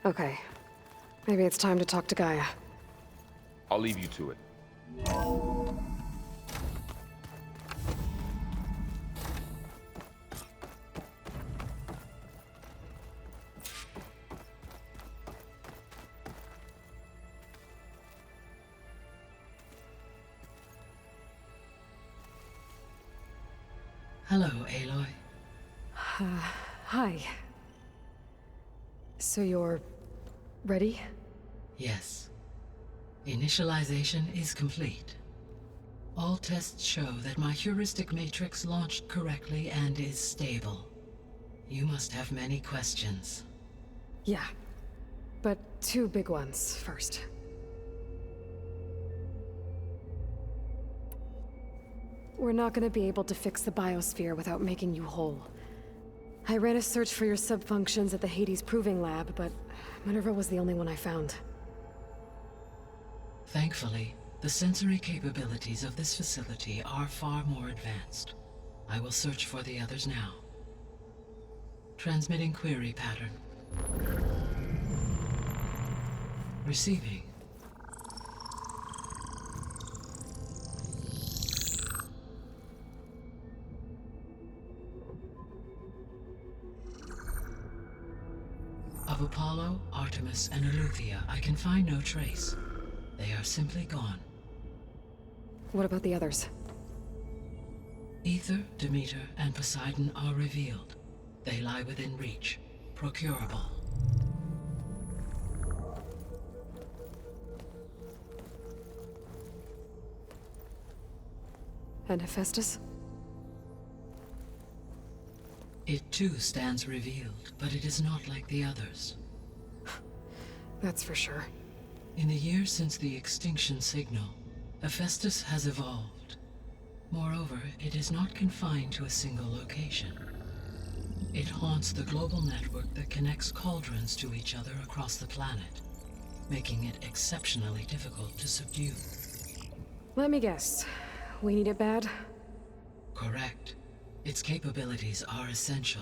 Okay. Maybe it's time to talk to Gaia. I'll leave you to it. Hello, Aloy. Hi. So you're... ready? Yes. Initialization is complete. All tests show that my heuristic matrix launched correctly and is stable. You must have many questions. Yeah. But two big ones first. We're not gonna be able to fix the biosphere without making you whole. I ran a search for your subfunctions at the Hades Proving Lab, but Minerva was the only one I found. Thankfully, the sensory capabilities of this facility are far more advanced. I will search for the others now. Transmitting query pattern. Receiving. Of Apollo, Artemis, and Eleuthia, I can find no trace. They are simply gone. What about the others? Aether, Demeter, and Poseidon are revealed. They lie within reach, procurable. And Hephaestus? It too stands revealed, but it is not like the others. That's for sure. In the years since the extinction signal, Hephaestus has evolved. Moreover, it is not confined to a single location. It haunts the global network that connects cauldrons to each other across the planet, making it exceptionally difficult to subdue. Let me guess. We need it bad? Correct. Its capabilities are essential.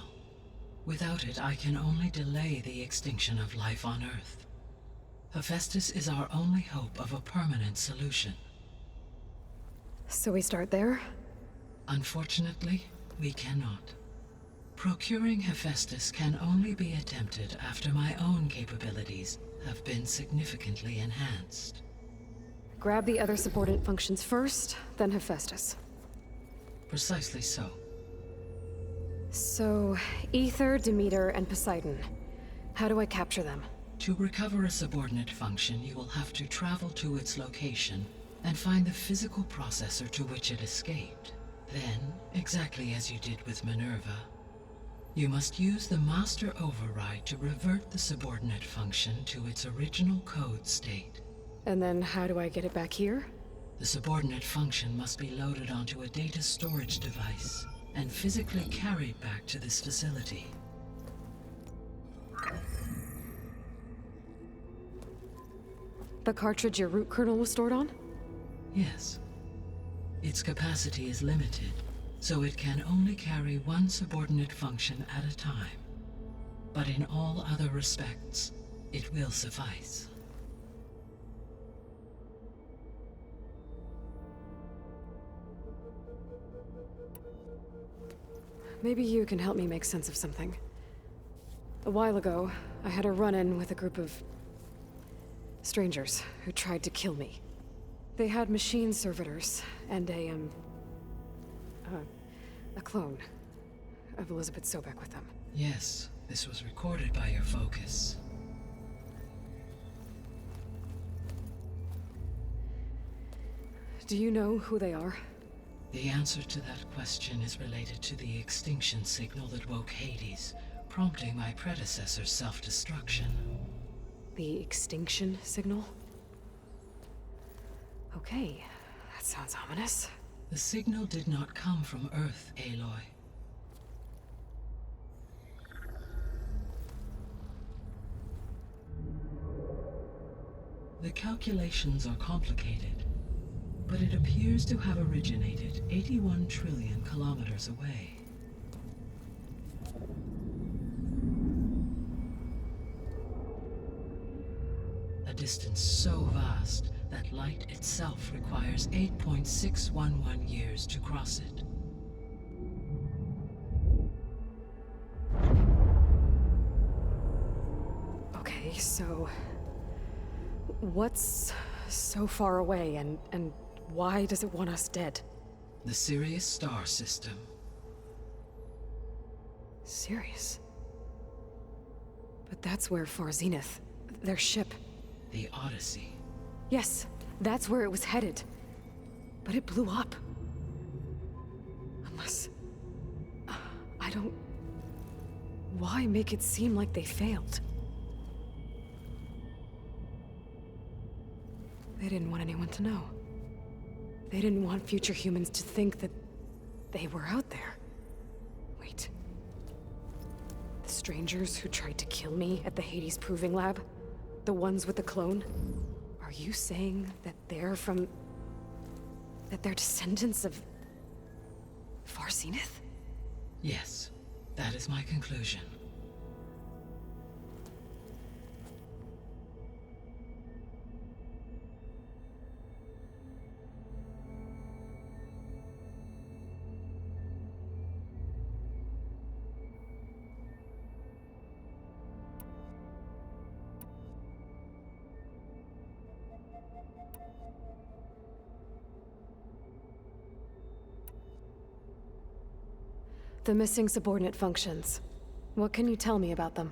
Without it, I can only delay the extinction of life on Earth. Hephaestus is our only hope of a permanent solution. So we start there? Unfortunately, we cannot. Procuring Hephaestus can only be attempted after my own capabilities have been significantly enhanced. Grab the other subordinate functions first, then Hephaestus. Precisely so. So, Aether, Demeter, and Poseidon. How do I capture them? To recover a subordinate function, you will have to travel to its location and find the physical processor to which it escaped. Then, exactly as you did with Minerva, you must use the master override to revert the subordinate function to its original code state. And then how do I get it back here? The subordinate function must be loaded onto a data storage device and physically carried back to this facility. The cartridge your root kernel was stored on? Yes. Its capacity is limited, so it can only carry one subordinate function at a time. But in all other respects, it will suffice. Maybe you can help me make sense of something. A while ago, I had a run-in with a group of strangers who tried to kill me. They had machine servitors and a clone of Elizabeth Sobek with them. Yes, this was recorded by your focus. Do you know who they are? The answer to that question is related to the extinction signal that woke Hades, prompting my predecessor's self-destruction. The extinction signal? Okay, that sounds ominous. The signal did not come from Earth, Aloy. The calculations are complicated, but it appears to have originated 81 trillion kilometers away. distance so vast that light itself requires 8.611 years to cross it. Okay, so... what's so far away, and why does it want us dead? The Sirius star system. Sirius? But that's where Far Zenith, their ship... The Odyssey. Yes, that's where it was headed. But it blew up. Unless... I don't... Why make it seem like they failed? They didn't want anyone to know. They didn't want future humans to think that they were out there. Wait. The strangers who tried to kill me at the Hades Proving Lab? The ones with the clone? Are you saying that they're from... that they're descendants of... Far Zenith? Yes, that is my conclusion. The missing subordinate functions. What can you tell me about them?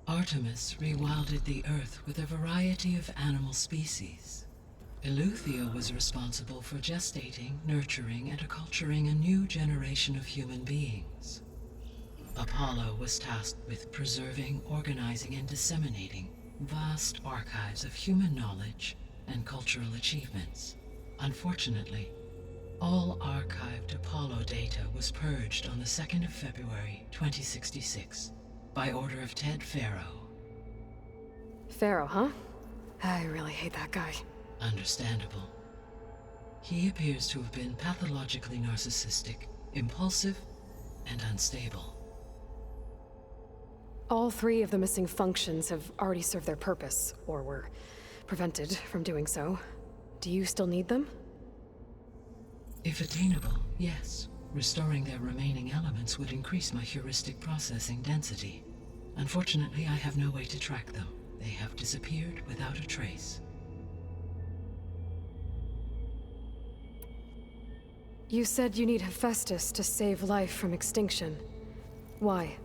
Artemis rewilded the Earth with a variety of animal species. Eleuthia was responsible for gestating, nurturing, and acculturating a new generation of human beings. Apollo was tasked with preserving, organizing, and disseminating vast archives of human knowledge and cultural achievements. Unfortunately, all archived Apollo data was purged on the 2nd of February, 2066, by order of Ted Faro. Faro, huh? I really hate that guy. Understandable. He appears to have been pathologically narcissistic, impulsive, and unstable. All three of the missing functions have already served their purpose, or were prevented from doing so. Do you still need them? If attainable, yes. Restoring their remaining elements would increase my heuristic processing density. Unfortunately, I have no way to track them. They have disappeared without a trace. You said you need Hephaestus to save life from extinction. Why?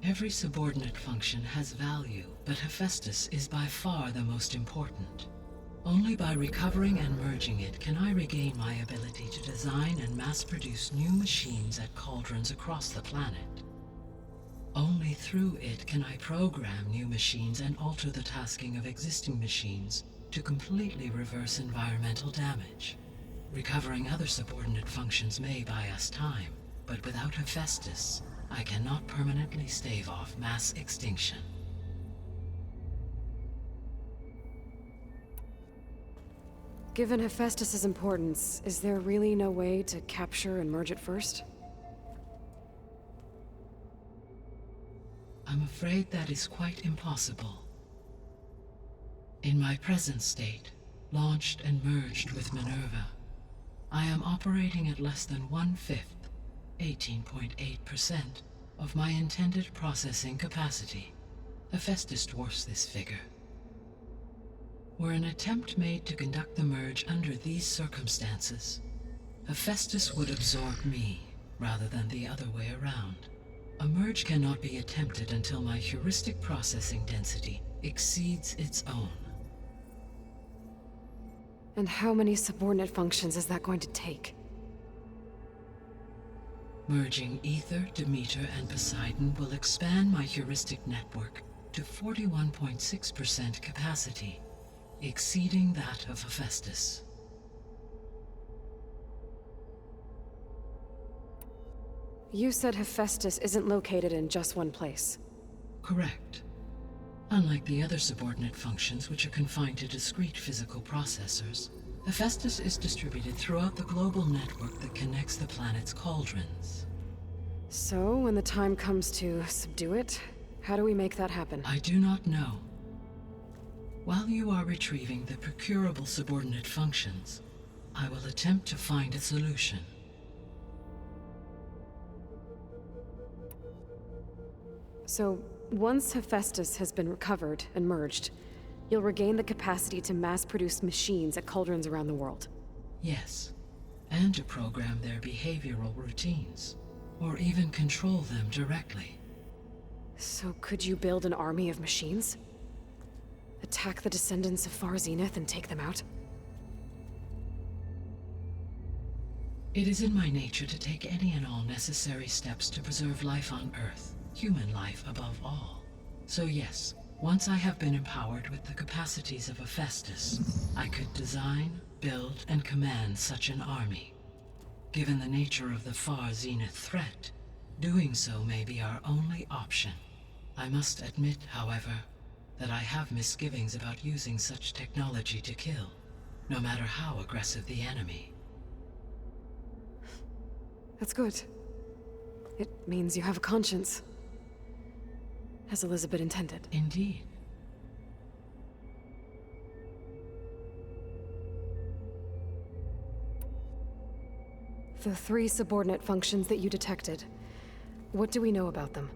Every subordinate function has value, but Hephaestus is by far the most important. Only by recovering and merging it can I regain my ability to design and mass-produce new machines at cauldrons across the planet. Only through it can I program new machines and alter the tasking of existing machines to completely reverse environmental damage. Recovering other subordinate functions may buy us time, but without Hephaestus, I cannot permanently stave off mass extinction. Given Hephaestus's importance, is there really no way to capture and merge it first? I'm afraid that is quite impossible. In my present state, launched and merged with Minerva, I am operating at less than 1/5, 18.8%, of my intended processing capacity. Hephaestus dwarfs this figure. Were an attempt made to conduct the merge under these circumstances, Hephaestus would absorb me, rather than the other way around. A merge cannot be attempted until my heuristic processing density exceeds its own. And how many subordinate functions is that going to take? Merging Ether, Demeter, and Poseidon will expand my heuristic network to 41.6% capacity, exceeding that of Hephaestus. You said Hephaestus isn't located in just one place. Correct. Unlike the other subordinate functions, which are confined to discrete physical processors, Hephaestus is distributed throughout the global network that connects the planet's cauldrons. So, when the time comes to subdue it, how do we make that happen? I do not know. While you are retrieving the procurable subordinate functions, I will attempt to find a solution. So, once Hephaestus has been recovered and merged, you'll regain the capacity to mass-produce machines at cauldrons around the world. Yes, and to program their behavioral routines, or even control them directly. So could you build an army of machines? Attack the descendants of Far Zenith and take them out? It is in my nature to take any and all necessary steps to preserve life on Earth, human life above all. So yes, once I have been empowered with the capacities of Hephaestus, I could design, build, and command such an army. Given the nature of the Far Zenith threat, doing so may be our only option. I must admit, however, that I have misgivings about using such technology to kill, no matter how aggressive the enemy. That's good. It means you have a conscience. As Elizabeth intended. Indeed. The 3 subordinate functions that you detected, what do we know about them?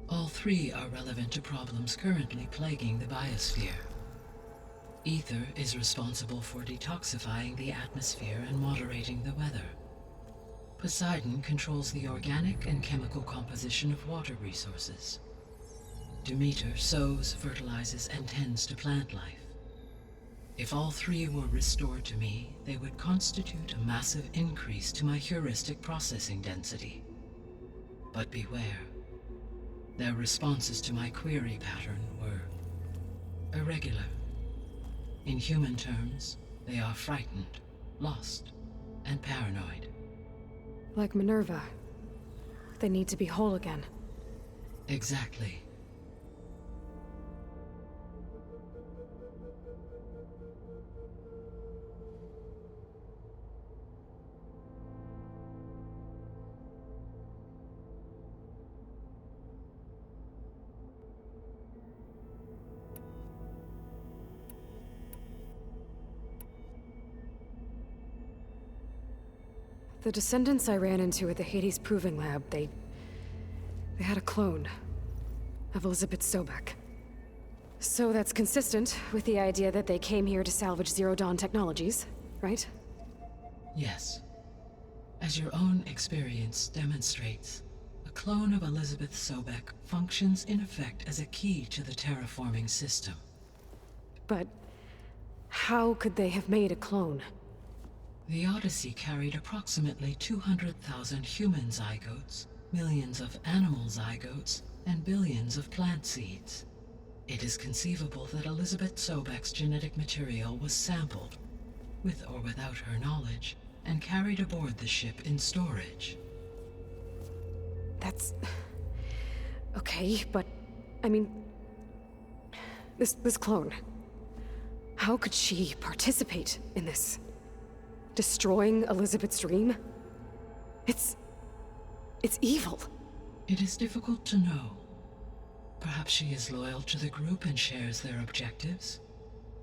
All 3 are relevant to problems currently plaguing the biosphere. Ether is responsible for detoxifying the atmosphere and moderating the weather. Poseidon controls the organic and chemical composition of water resources. Demeter sows, fertilizes, and tends to plant life. If all 3 were restored to me, they would constitute a massive increase to my heuristic processing density. But beware. Their responses to my query pattern were irregular. In human terms, they are frightened, lost, and paranoid. Like Minerva. They need to be whole again. Exactly. The descendants I ran into at the Hades Proving Lab, they had a clone of Elizabeth Sobek. So that's consistent with the idea that they came here to salvage Zero Dawn technologies, right? Yes. As your own experience demonstrates, a clone of Elizabeth Sobek functions in effect as a key to the terraforming system. But how could they have made a clone? The Odyssey carried approximately 200,000 human zygotes, millions of animal zygotes, and billions of plant seeds. It is conceivable that Elizabeth Sobek's genetic material was sampled, with or without her knowledge, and carried aboard the ship in storage. That's... okay, but... I mean... This clone... How could she participate in this? Destroying Elizabeth's dream? It's evil. It is difficult to know. Perhaps she is loyal to the group and shares their objectives.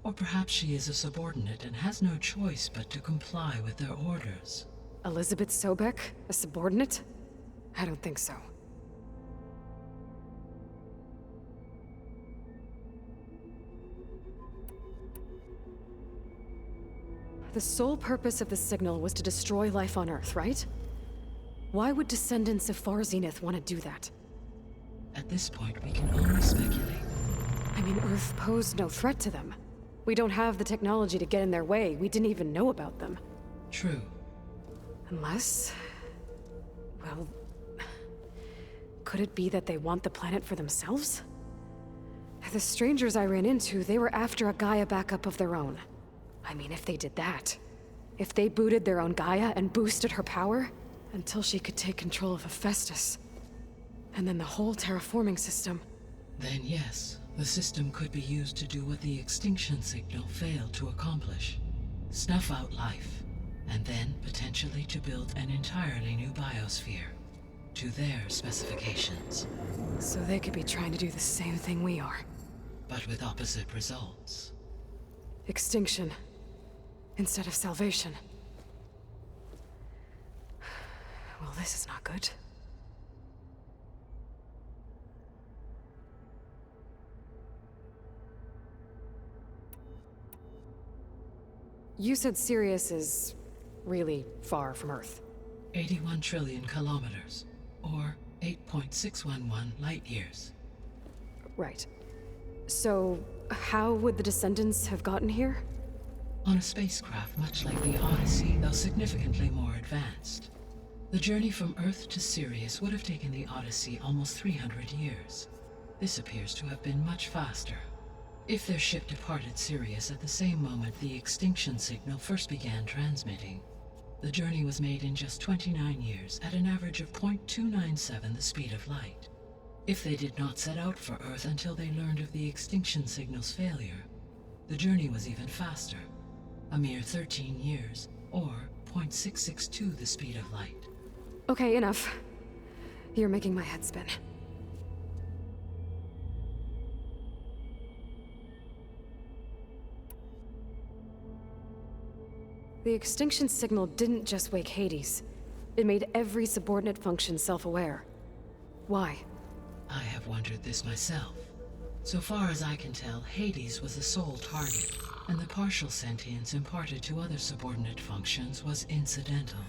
Or perhaps she is a subordinate and has no choice but to comply with their orders. Elizabeth Sobek? A subordinate? I don't think so. The sole purpose of the signal was to destroy life on Earth, right? Why would descendants of Far Zenith want to do that? At this point, we can only speculate. I mean, Earth posed no threat to them. We don't have the technology to get in their way. We didn't even know about them. True. Unless... well... could it be that they want the planet for themselves? The strangers I ran into, they were after a Gaia backup of their own. I mean, if they did that... if they booted their own Gaia and boosted her power... until she could take control of Hephaestus. And then the whole terraforming system. Then yes, the system could be used to do what the extinction signal failed to accomplish. Snuff out life, and then potentially to build an entirely new biosphere. To their specifications. So they could be trying to do the same thing we are. but with opposite results. Extinction instead of salvation. Well, this is not good. You said Sirius is really far from Earth. 81 trillion kilometers, or 8.611 light years. Right. So, how would the Descendants have gotten here? On a spacecraft much like the Odyssey, though significantly more advanced. The journey from Earth to Sirius would have taken the Odyssey almost 300 years. This appears to have been much faster. If their ship departed Sirius at the same moment the extinction signal first began transmitting, the journey was made in just 29 years at an average of 0.297 the speed of light. If they did not set out for Earth until they learned of the extinction signal's failure, the journey was even faster, a mere 13 years, or 0.662 the speed of light. Okay, enough. You're making my head spin. The extinction signal didn't just wake Hades. It made every subordinate function self-aware. Why? I have wondered this myself. So far as I can tell, Hades was the sole target, and the partial sentience imparted to other subordinate functions was incidental.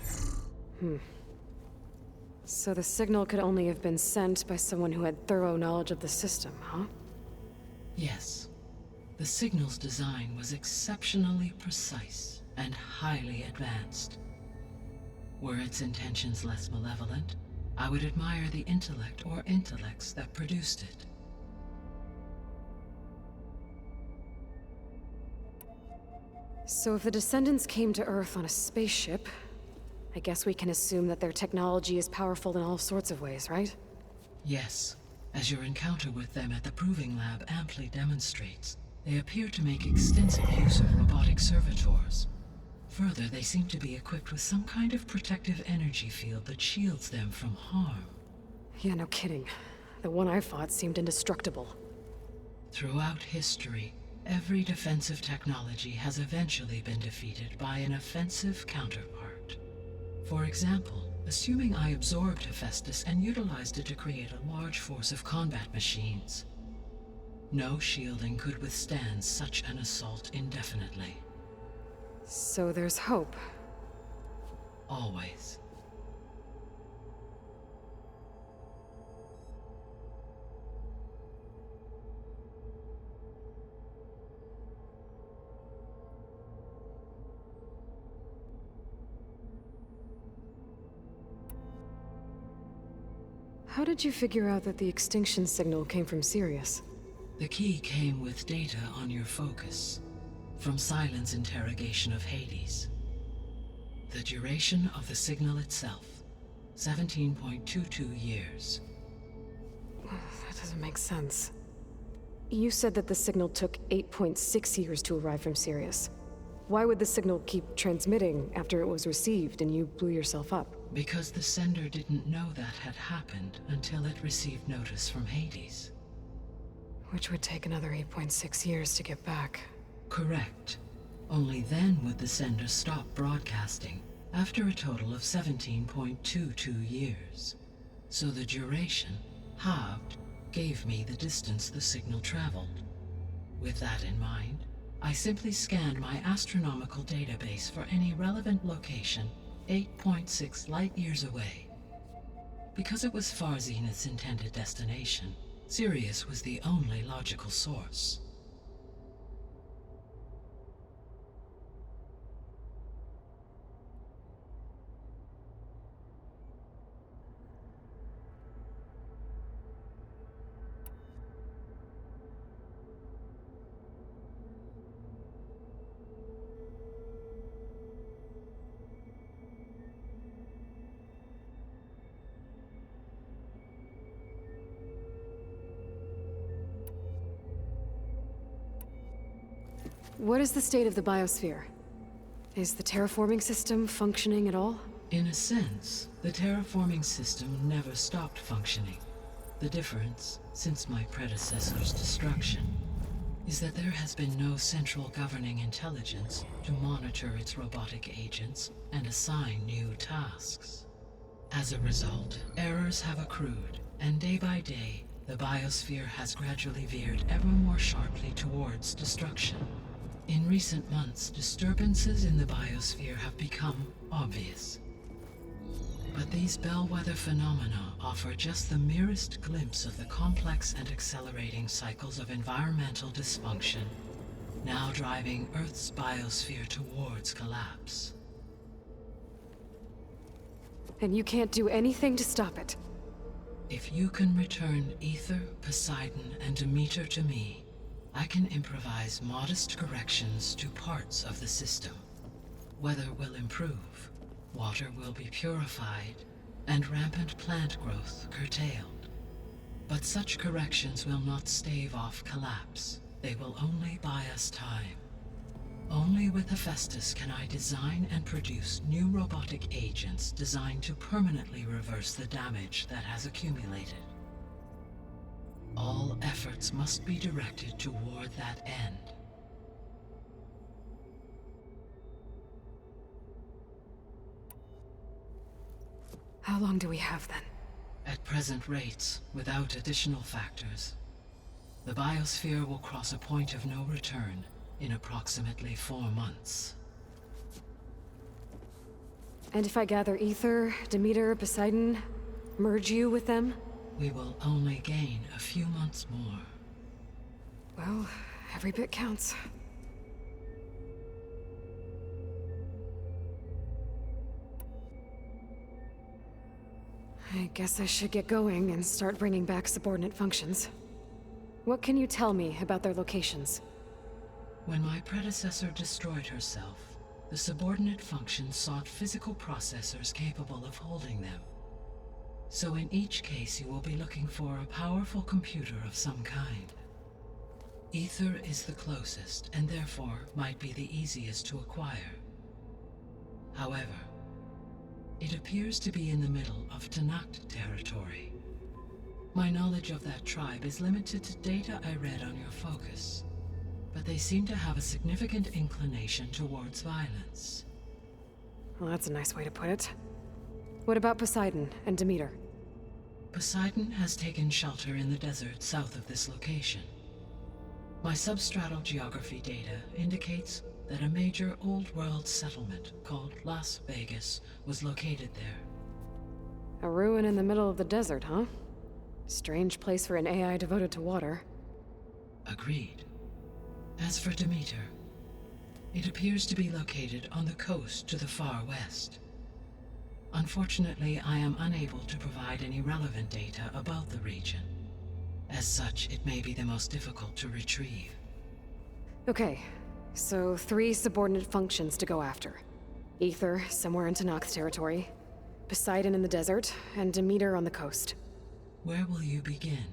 So the signal could only have been sent by someone who had thorough knowledge of the system, huh? Yes. The signal's design was exceptionally precise and highly advanced. Were its intentions less malevolent, I would admire the intellect or intellects that produced it. So if the Descendants came to Earth on a spaceship, I guess we can assume that their technology is powerful in all sorts of ways, right? Yes, as your encounter with them at the Proving Lab amply demonstrates, they appear to make extensive use of robotic servitors. Further, they seem to be equipped with some kind of protective energy field that shields them from harm. Yeah, no kidding. The one I fought seemed indestructible. Throughout history, every defensive technology has eventually been defeated by an offensive counterpart. For example, assuming I absorbed Hephaestus and utilized it to create a large force of combat machines. No shielding could withstand such an assault indefinitely. So there's hope. Always. How did you figure out that the extinction signal came from Sirius? The key came with data on your focus, from Silent's interrogation of Hades. The duration of the signal itself, 17.22 years. That doesn't make sense. You said that the signal took 8.6 years to arrive from Sirius. Why would the signal keep transmitting after it was received and you blew yourself up? Because the sender didn't know that had happened until it received notice from Hades. Which would take another 8.6 years to get back. Correct. Only then would the sender stop broadcasting, after a total of 17.22 years. So the duration, halved, gave me the distance the signal traveled. With that in mind, I simply scanned my astronomical database for any relevant location 8.6 light-years away. Because it was far Zenith's intended destination, Sirius was the only logical source. What is the state of the biosphere? Is the terraforming system functioning at all? In a sense, the terraforming system never stopped functioning. The difference, since my predecessor's destruction, is that there has been no central governing intelligence to monitor its robotic agents and assign new tasks. As a result, errors have accrued, and day by day, the biosphere has gradually veered ever more sharply towards destruction. In recent months, disturbances in the biosphere have become obvious. But these bellwether phenomena offer just the merest glimpse of the complex and accelerating cycles of environmental dysfunction, now driving Earth's biosphere towards collapse. And you can't do anything to stop it. If you can return Aether, Poseidon, and Demeter to me, I can improvise modest corrections to parts of the system. Weather will improve, water will be purified, and rampant plant growth curtailed. But such corrections will not stave off collapse. They will only buy us time. Only with Hephaestus can I design and produce new robotic agents designed to permanently reverse the damage that has accumulated. All efforts must be directed toward that end. How long do we have then? At present rates, without additional factors, the biosphere will cross a point of no return in approximately 4 months. And if I gather Aether, Demeter, Poseidon, merge you with them? We will only gain a few months more. Well, every bit counts. I guess I should get going and start bringing back subordinate functions. What can you tell me about their locations? When my predecessor destroyed herself, the subordinate functions sought physical processors capable of holding them. So in each case you will be looking for a powerful computer of some kind. Aether is the closest, and therefore might be the easiest to acquire. However, it appears to be in the middle of Tenakt territory. My knowledge of that tribe is limited to data I read on your focus, but they seem to have a significant inclination towards violence. Well, that's a nice way to put it. What about Poseidon and Demeter? Poseidon has taken shelter in the desert south of this location. My substratal geography data indicates that a major old-world settlement called Las Vegas was located there. A ruin in the middle of the desert, huh? Strange place for an AI devoted to water. Agreed. As for Demeter, it appears to be located on the coast to the far west. Unfortunately, I am unable to provide any relevant data about the region. As such, it may be the most difficult to retrieve. Okay, so 3 subordinate functions to go after. Aether, somewhere in Tenakt territory. Poseidon in the desert, and Demeter on the coast. Where will you begin?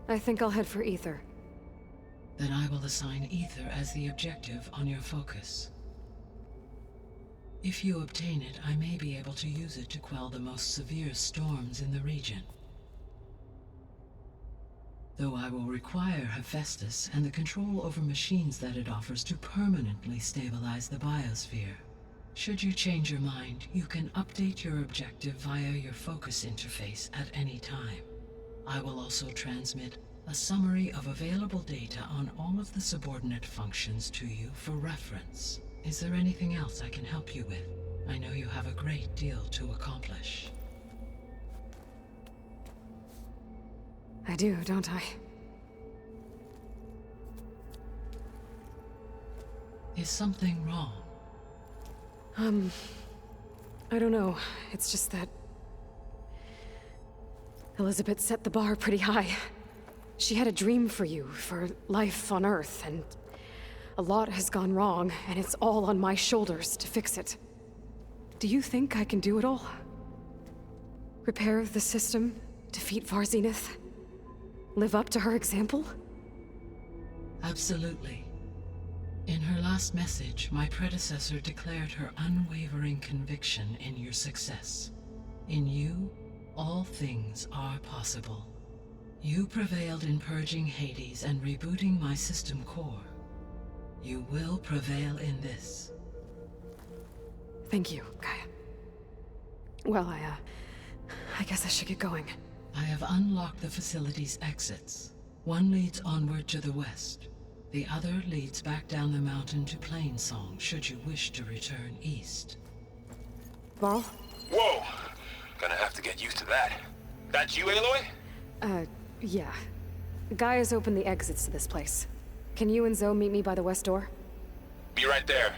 I think I'll head for Ether. Then I will assign Ether as the objective on your focus. If you obtain it, I may be able to use it to quell the most severe storms in the region. Though I will require Hephaestus and the control over machines that it offers to permanently stabilize the biosphere. Should you change your mind, you can update your objective via your focus interface at any time. I will also transmit a summary of available data on all of the subordinate functions to you for reference. Is there anything else I can help you with? I know you have a great deal to accomplish. I do, don't I? Is something wrong? I don't know. It's just that Elizabeth set the bar pretty high. She had a dream for you, for life on Earth, and a lot has gone wrong, and it's all on my shoulders to fix it. Do you think I can do it all? Repair the system, defeat Varzenith, live up to her example? Absolutely. In her last message, my predecessor declared her unwavering conviction in your success. In you, all things are possible. You prevailed in purging Hades and rebooting my system core. You will prevail in this. Thank you, Gaia. Well, I guess I should get going. I have unlocked the facility's exits. One leads onward to the west. The other leads back down the mountain to Plainsong, should you wish to return east. Varl? Whoa! Gonna have to get used to that. That's you, Aloy? Yeah. Gaia's opened the exits to this place. Can you and Zoe meet me by the west door? Be right there.